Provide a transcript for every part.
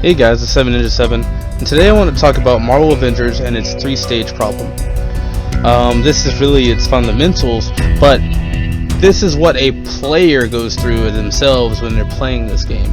Hey guys, it's 7Ninja7, and today I want to talk about Marvel Avengers and its three-stage problem. This is really its fundamentals, but this is what a player goes through themselves when they're playing this game.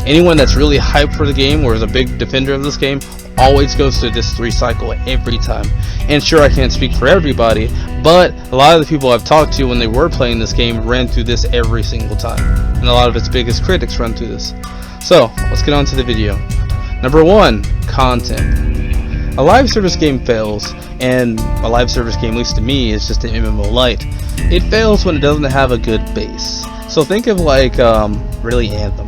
Anyone that's really hyped for the game or is a big defender of this game always goes through this cycle every time. And sure, I can't speak for everybody, but a lot of the people I've talked to when they were playing this game ran through this every single time, and a lot of its biggest critics run through this. So let's get on to the video. Number 1, content. A live service game fails, and a live service game, at least to me, is just an MMO light. It fails when it doesn't have a good base. So think of like really Anthem.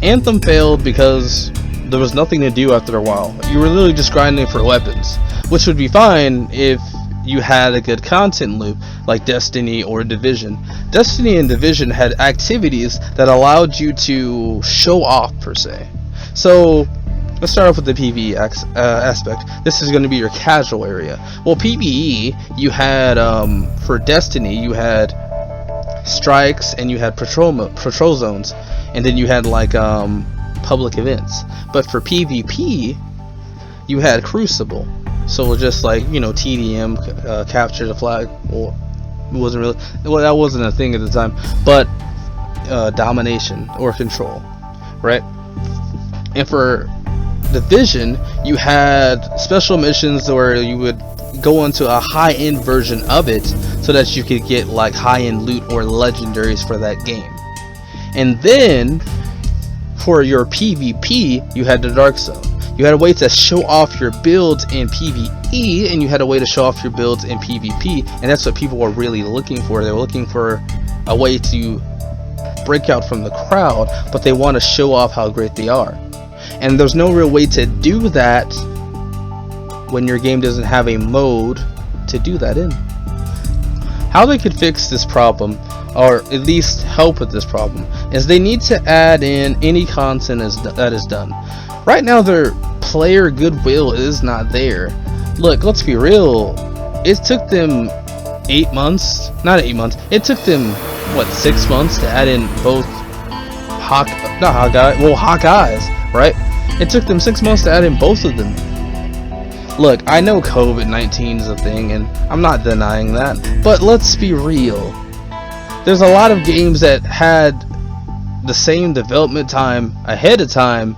Anthem failed because there was nothing to do after a while. You were literally just grinding for weapons, which would be fine if you had a good content loop like Destiny or Division. Destiny and Division had activities that allowed you to show off, per se. So let's start off with the PvE aspect. This is going to be your casual area. Well, PvE, you had for Destiny, you had strikes and you had patrol zones, and then you had like public events. But for PvP, you had Crucible. So just like, you know, TDM, capture the flag. Well, it wasn't really, well, that wasn't a thing at the time, but domination or control, right? And for Division, you had special missions where you would go into a high-end version of it so that you could get like high-end loot or legendaries for that game. And then for your PvP, you had the Dark Zone. You had a way to show off your builds in PvE, and you had a way to show off your builds in PvP, and that's what people were really looking for. They were looking for a way to break out from the crowd, but they want to show off how great they are. And there's no real way to do that when your game doesn't have a mode to do that in. How they could fix this problem, or at least help with this problem, is they need to add in any content that is done. Right now their player goodwill is not there. Look, let's be real, it took them 8 months, not 8 months, it took them, what, 6 months to add in both Hawkeyes, right? It took them 6 months to add in both of them. Look, I know COVID-19 is a thing, and I'm not denying that, but let's be real. There's a lot of games that had the same development time ahead of time,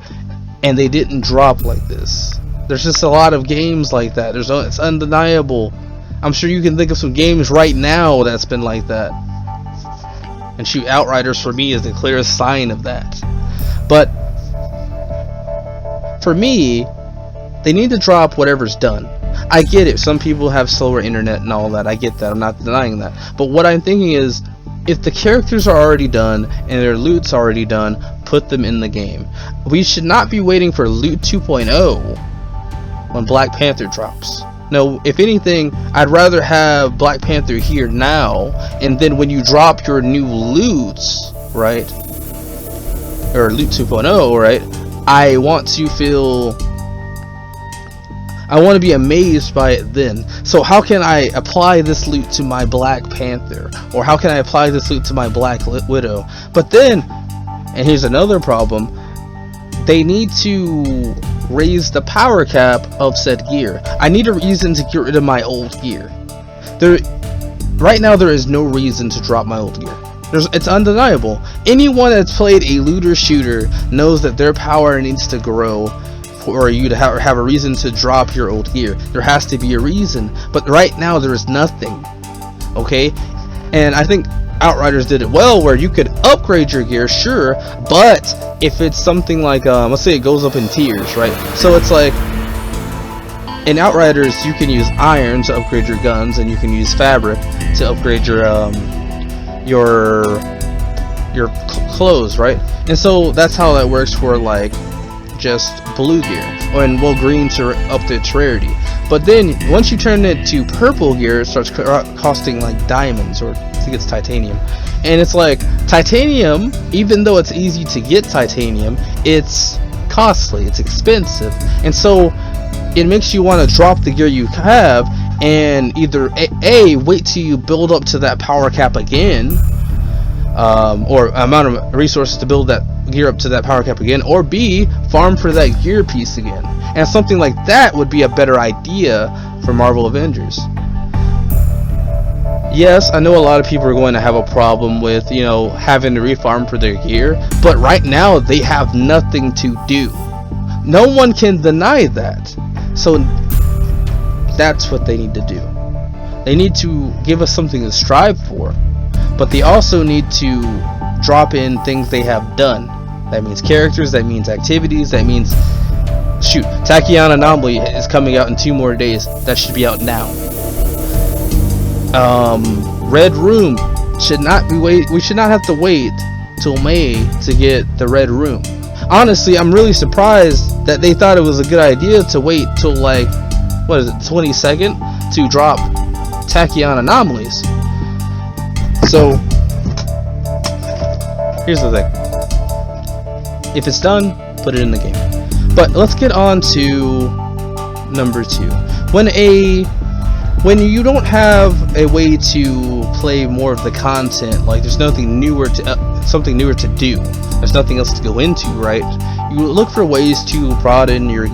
and they didn't drop like this. There's just a lot of games like that. It's undeniable. I'm sure you can think of some games right now that's been like that. And shoot, Outriders for me is the clearest sign of that. But for me, they need to drop whatever's done. I get it, some people have slower internet and all that, I get that, I'm not denying that. But what I'm thinking is, if the characters are already done and their loot's already done, put them in the game. We should not be waiting for Loot 2.0 when Black Panther drops. No, if anything, I'd rather have Black Panther here now, and then when you drop your new loots, right, or Loot 2.0, right, I want to be amazed by it then. So how can I apply this loot to my Black Panther? Or how can I apply this loot to my Black Widow? But then, and here's another problem, they need to raise the power cap of said gear. I need a reason to get rid of my old gear. Right now there is no reason to drop my old gear. It's undeniable. Anyone that's played a looter shooter knows that their power needs to grow for you to have a reason to drop your old gear. There has to be a reason, but right now there is nothing. Okay, and I think Outriders did it well, where you could upgrade your gear, sure, but if it's something like let's say it goes up in tiers, right? So it's like in Outriders you can use iron to upgrade your guns, and you can use fabric to upgrade your clothes, right? And so that's how that works for like just blue gear, and well, green to up to its rarity. But then once you turn it to purple gear, it starts costing like diamonds, or I think it's titanium. And it's like titanium, even though it's easy to get titanium, it's costly, it's expensive, and so it makes you want to drop the gear you have and either a wait till you build up to that power cap again, or amount of resources to build that gear up to that power cap again, or B, farm for that gear piece again. And something like that would be a better idea for Marvel Avengers. Yes, I know a lot of people are going to have a problem with, you know, having to refarm for their gear, but right now they have nothing to do. No one can deny that. So that's what they need to do. They need to give us something to strive for, but they also need to drop in things they have done. That means characters, that means activities, that means, shoot, Tachyon Anomaly is coming out in 2 more days. That should be out now. Red Room should not be we should not have to wait till May to get the Red Room. Honestly, I'm really surprised that they thought it was a good idea to wait till, like, what is it, 22nd to drop Tachyon Anomalies. So here's the thing. If it's done, put it in the game. But let's get on to number 2. When you don't have a way to play more of the content, like there's nothing newer to something newer to do, there's nothing else to go into, right? You look for ways to broaden your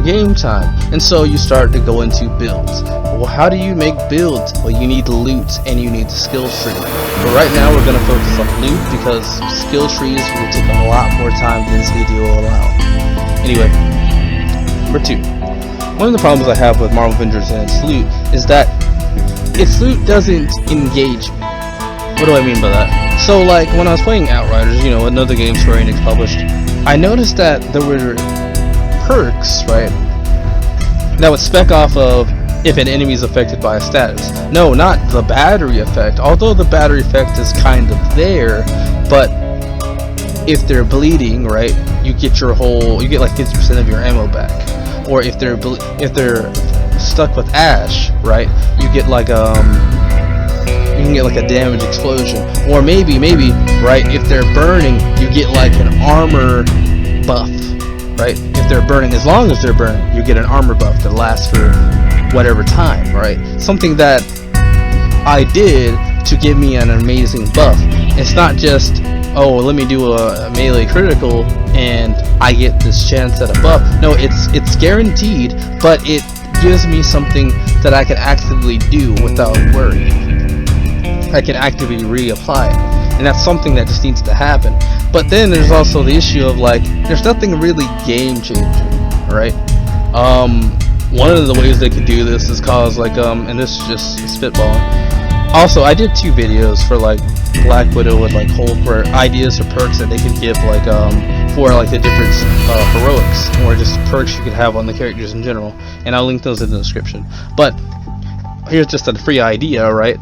game time, and so you start to go into builds. Well, how do you make builds? Well, you need loot and you need the skill tree. But right now we're going to focus on loot because skill trees will take a lot more time than this video will allow. Anyway, number 2. One of the problems I have with Marvel Avengers and its loot is that its loot doesn't engage me. What do I mean by that? So, like, when I was playing Outriders, you know, another game Square Enix published, I noticed that there were perks, right, that would spec off of if an enemy is affected by a status. No, not the battery effect, although the battery effect is kind of there, but if they're bleeding, right, you get like 50% of your ammo back. Or if they're stuck with ash, right, you get like you can get like a damage explosion. Or maybe right, if they're burning, you get like an armor buff, right? If they're burning, as long as they're burning, you get an armor buff that lasts for whatever time, right? Something that I did to give me an amazing buff. It's not just, oh, let me do a melee critical and I get this chance at a buff. No, it's guaranteed, but it gives me something that I can actively do without worry. I can actively reapply it, and that's something that just needs to happen. But then there's also the issue of, like, there's nothing really game changing, right? One of the ways they could do this is cause, like, and this is just spitballing. Also, I did 2 videos for, like, Black Widow and, like, Hulk, where ideas or perks that they could give, like, for, like, the different heroics, or just perks you could have on the characters in general, and I'll link those in the description. But here's just a free idea, right?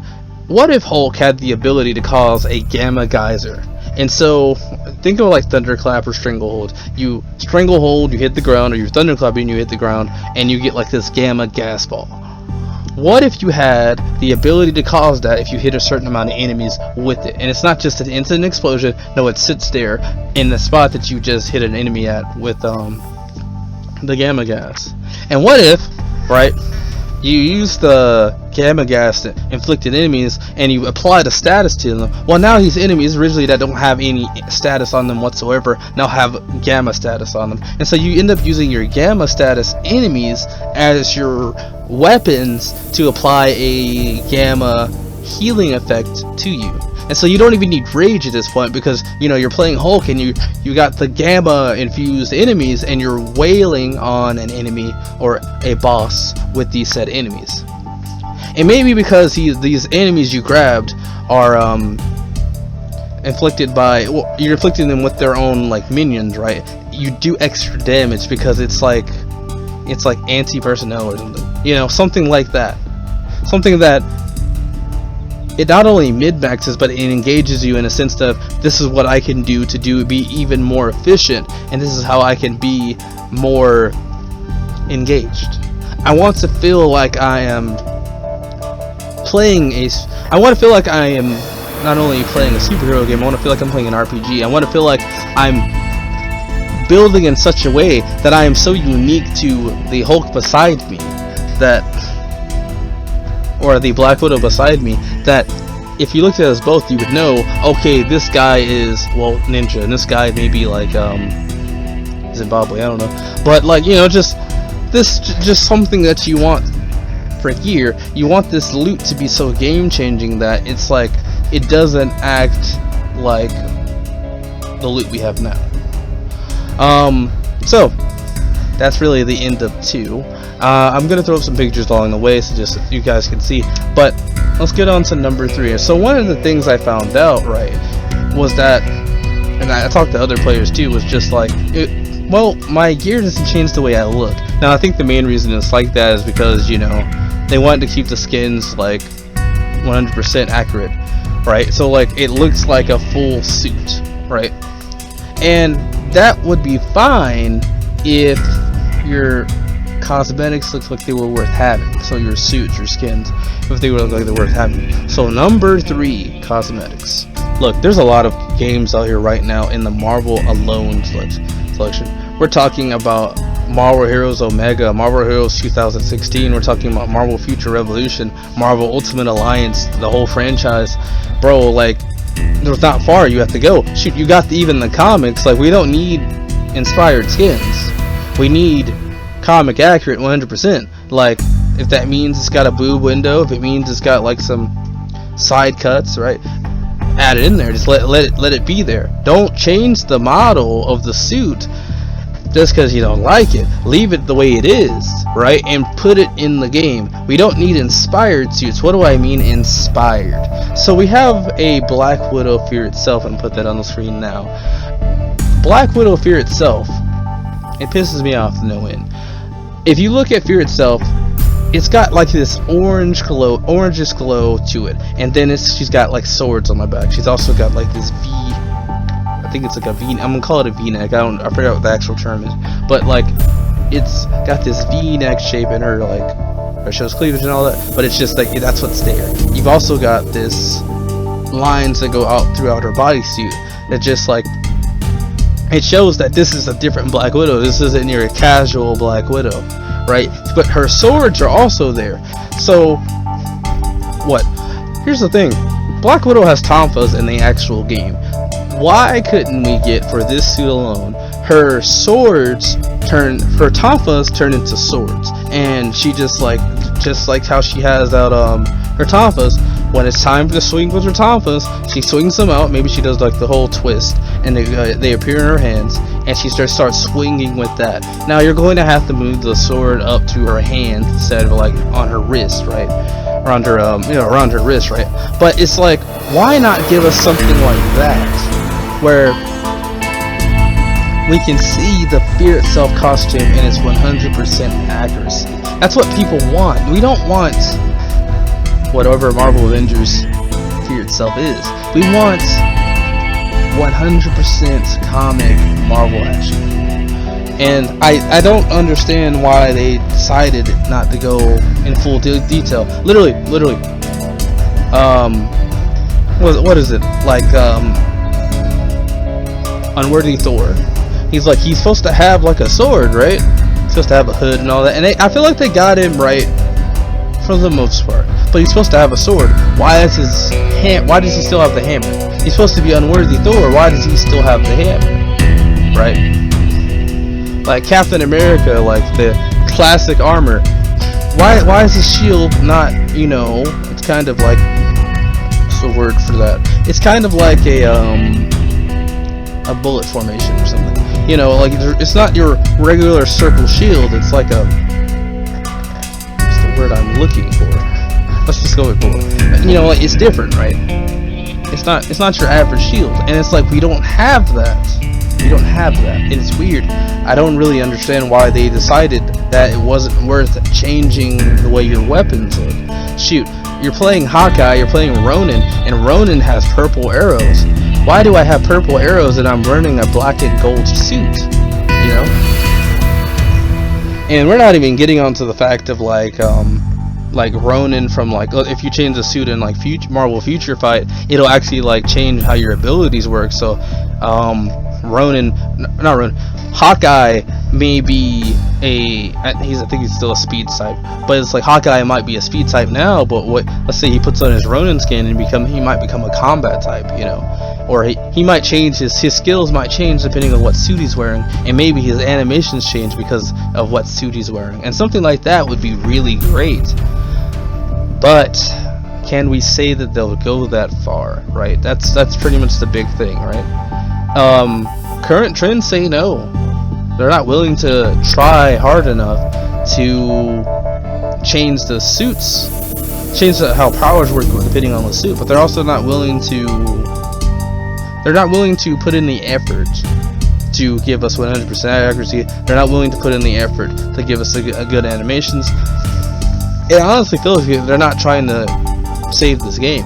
What if Hulk had the ability to cause a gamma geyser? And so, think of like Thunderclap or Stranglehold. You Stranglehold, you hit the ground, or you Thunderclap and you hit the ground, and you get like this gamma gas ball. What if you had the ability to cause that if you hit a certain amount of enemies with it? And it's not just an instant explosion, no, it sits there in the spot that you just hit an enemy at with the gamma gas. And what if, right, you use the gamma gas to inflicted enemies and you apply the status to them? Well, now these enemies originally that don't have any status on them whatsoever now have gamma status on them, and so you end up using your gamma status enemies as your weapons to apply a gamma healing effect to you. And so you don't even need rage at this point, because you know you're playing Hulk and you got the gamma infused enemies and you're wailing on an enemy or a boss with these said enemies. And maybe because these enemies you grabbed are inflicted by, well, you're inflicting them with their own like minions, right? You do extra damage because it's like anti-personnel or something, you know, something like that. Something that it not only mid-maxes, but it engages you in a sense of, this is what I can do to be even more efficient, and this is how I can be more engaged. I want to feel like I am I want to feel like I am not only playing a superhero game, I want to feel like I'm playing an RPG. I want to feel like I'm building in such a way that I am so unique to the Hulk beside me, that, or the Black Widow beside me, that if you looked at us both, you would know, okay, this guy is, well, ninja, and this guy maybe like Zimbabwe, I don't know, but like, you know, just something that you want for gear. You want this loot to be so game changing that it's like it doesn't act like the loot we have now. So that's really the end of 2. I'm gonna throw up some pictures along the way so just so you guys can see, but let's get on to number 3. So one of the things I found out, right, was that, and I talked to other players too, was just like, well, my gear doesn't change the way I look. Now I think the main reason it's like that is because, you know, they wanted to keep the skins like 100% accurate, right? So like it looks like a full suit, right? And that would be fine if your cosmetics looked like they were worth having. So your suits, your skins, if they look like they're worth having. So number 3, cosmetics. Look, there's a lot of games out here right now in the Marvel alone selection. We're talking about Marvel Heroes Omega, Marvel Heroes 2016, we're talking about Marvel Future Revolution, Marvel Ultimate Alliance, the whole franchise. Bro, like, there's not far you have to go. Shoot, you got even the comics. Like, we don't need inspired skins. We need comic accurate 100%. Like, if that means it's got a boob window, if it means it's got like some side cuts, right? Add it in there. Just let it be there. Don't change the model of the suit just because you don't like it. Leave it the way it is, right? And put it in the game. We don't need inspired suits. What do I mean inspired? So we have a Black Widow Fear Itself, and put that on the screen now. Black Widow Fear Itself, it pisses me off to no end. If you look at Fear Itself, it's got like this orangish glow to it, and then she's got like swords on my back. She's also got like this V, I think it's like a V, I'm gonna call it a V-neck, I forgot what the actual term is, but like it's got this V-neck shape in her, like, it shows cleavage and all that, but it's just like, that's what's there. You've also got this lines that go out throughout her bodysuit that just like, it shows that this is a different Black Widow. This isn't your casual Black Widow, right? But her swords are also there. So what? Here's the thing, Black Widow has tonfas in the actual game. Why couldn't we get, for this suit alone, her swords her tonfas turn into swords, and she just like how she has out her tonfas, when it's time to swing with her tonfas, she swings them out. Maybe she does like the whole twist, and they appear in her hands, and she starts swinging with that. Now you're going to have to move the sword up to her hand instead of like on her wrist, right? Around her around her wrist, right? But it's like, why not give us something like that, where we can see the Fear Itself costume in its 100% accuracy? That's what people want. We don't want whatever Marvel Avengers Fear Itself is. We want 100% comic Marvel action. And I don't understand why they decided not to go in full detail. Literally, what is it? Like, Unworthy Thor. He's supposed to have like a sword, right? He's supposed to have a hood and all that. And I feel like they got him right for the most part. But he's supposed to have a sword. Why does he still have the hammer? He's supposed to be Unworthy Thor. Why does he still have the hammer? Right? Like Captain America, like the classic armor. Why is his shield not, you know, it's kind of like, what's the word for that? It's kind of like a bullet formation or something. You know, like it's not your regular circle shield. It's like a, what's the word I'm looking for? Let's just go with bullet. You know, like it's different, right? It's not your average shield, and it's like we don't have that. We don't have that. And it's weird. I don't really understand why they decided that it wasn't worth changing the way your weapons look. Shoot, you're playing Hawkeye, you're playing Ronin, and Ronin has purple arrows. Why do I have purple arrows and I'm wearing a black and gold suit? You know? And we're not even getting onto the fact of like Ronin from like, if you change the suit in like Marvel Future Fight, it'll actually like change how your abilities work. So not Ronin, Hawkeye may be I think he's still a speed type, but it's like Hawkeye might be a speed type now, but let's say he puts on his Ronin skin and he might become a combat type, you know, or he might change his skills might change depending on what suit he's wearing, and maybe his animations change because of what suit he's wearing, and something like that would be really great. But can we say that they'll go that far, right? That's pretty much the big thing, right? Current trends say no. They're not willing to try hard enough to change the suits, change how powers work depending on the suit, but they're also not willing to put in the effort to give us 100% accuracy. They're not willing to put in the effort to give us a good animations. It honestly feels like they're not trying to save this game.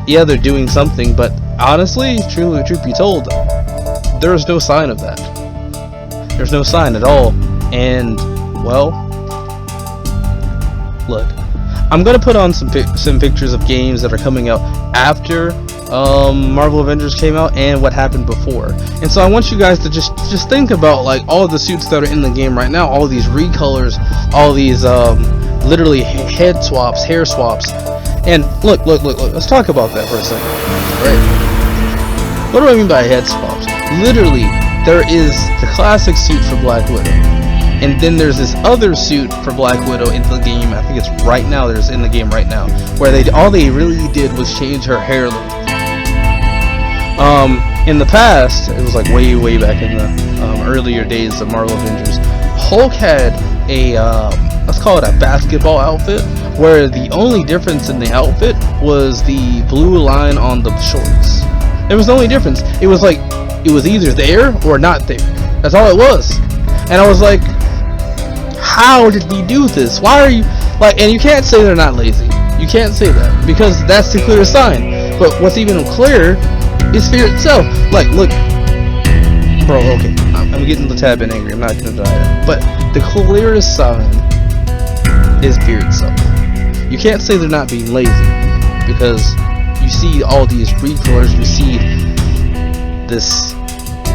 Yeah, they're doing something, but honestly, truth be told, there's no sign of that. There's no sign at all. And well, look, I'm gonna put on some pictures of games that are coming out after Marvel Avengers came out and what happened before. And so I want you guys to just think about like all the suits that are in the game right now, all these recolors, all these literally head swaps, hair swaps. And look, let's talk about that for a second. Right? What do I mean by head swaps? Literally, there is the classic suit for Black Widow, and then there's this other suit for Black Widow in the game. I think it's right now. There's in the game right now, where all they really did was change her hair look. In the past, it was like way back in the earlier days of Marvel Avengers, Hulk had a let's call it a basketball outfit, where the only difference in the outfit was the blue line on the shorts. It was the only difference. It was like it was either there or not there. That's all it was. And I was like, how did we do this? Why are you like? And you can't say they're not lazy. You can't say that, because that's the clear sign. But what's even clearer is fear itself. Like, look, bro. Okay, I'm getting a tad bit angry. I'm not gonna deny that. But the clearest sign is fear itself. You can't say they're not being lazy, because you see all these recolors, you see this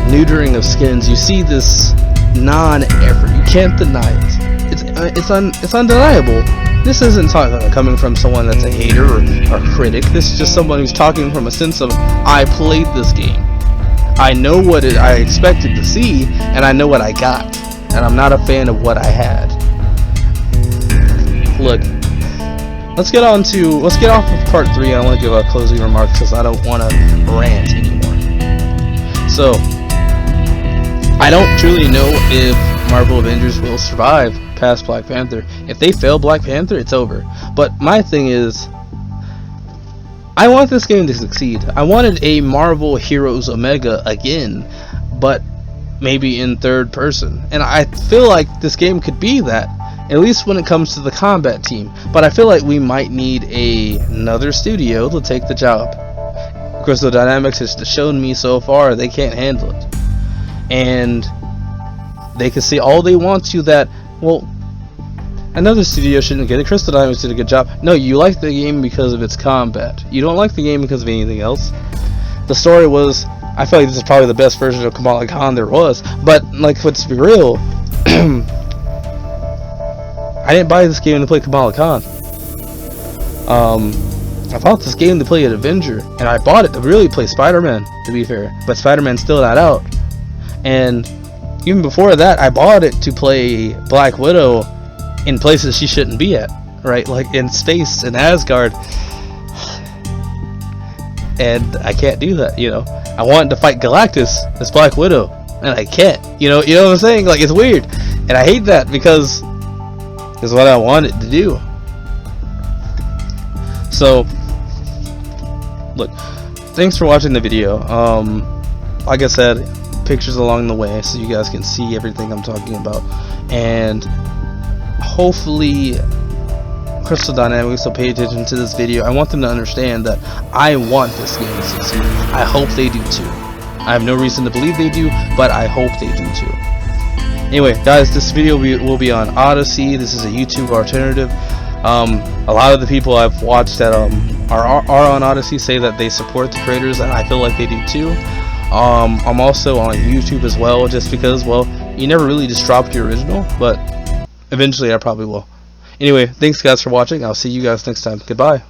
neutering of skins, you see this non-effort. You can't deny it. It's undeniable. This isn't coming from someone that's a hater or critic. This is just someone who's talking from a sense of, I played this game, I know what I expected to see, and I know what I got, and I'm not a fan of what I had. Look, let's get off of part 3. I want to give a closing remarks because I don't want to rant anymore. So, I don't truly know if Marvel Avengers will survive past Black Panther. If they fail Black Panther, it's over. But my thing is, I want this game to succeed. I wanted a Marvel Heroes Omega again, but maybe in third person. And I feel like this game could be that, at least when it comes to the combat team. But I feel like we might need another studio to take the job. Crystal Dynamics has shown me so far they can't handle it. And they can say all they want to that, well, another studio shouldn't get it. Crystal Dynamics did a good job. No, you like the game because of its combat. You don't like the game because of anything else. The story was, I feel like this is probably the best version of Kamala Khan there was. But, like, let's be real, I didn't buy this game to play Kamala Khan. I bought this game to play an Avenger, and I bought it to really play Spider-Man, to be fair. But Spider-Man's still not out. And even before that, I bought it to play Black Widow in places she shouldn't be at, right? Like in space, in Asgard. And I can't do that, you know. I wanted to fight Galactus as Black Widow, and I can't. You know what I'm saying? Like, it's weird. And I hate that because it's what I wanted to do. So, look, thanks for watching the video. Like I said, pictures along the way so you guys can see everything I'm talking about, and hopefully Crystal Dynamics will pay attention to this video. I want them to understand that I want this game to succeed. I hope they do too. I have no reason to believe they do, but I hope they do too. Anyway, guys, this video will be on Odyssey. This is a YouTube alternative. A lot of the people I've watched that are on Odyssey say that they support the creators, and I feel like they do too. I'm also on YouTube as well, just because, well, you never really just dropped your original, but eventually I probably will. Anyway, thanks guys for watching. I'll see you guys next time. Goodbye.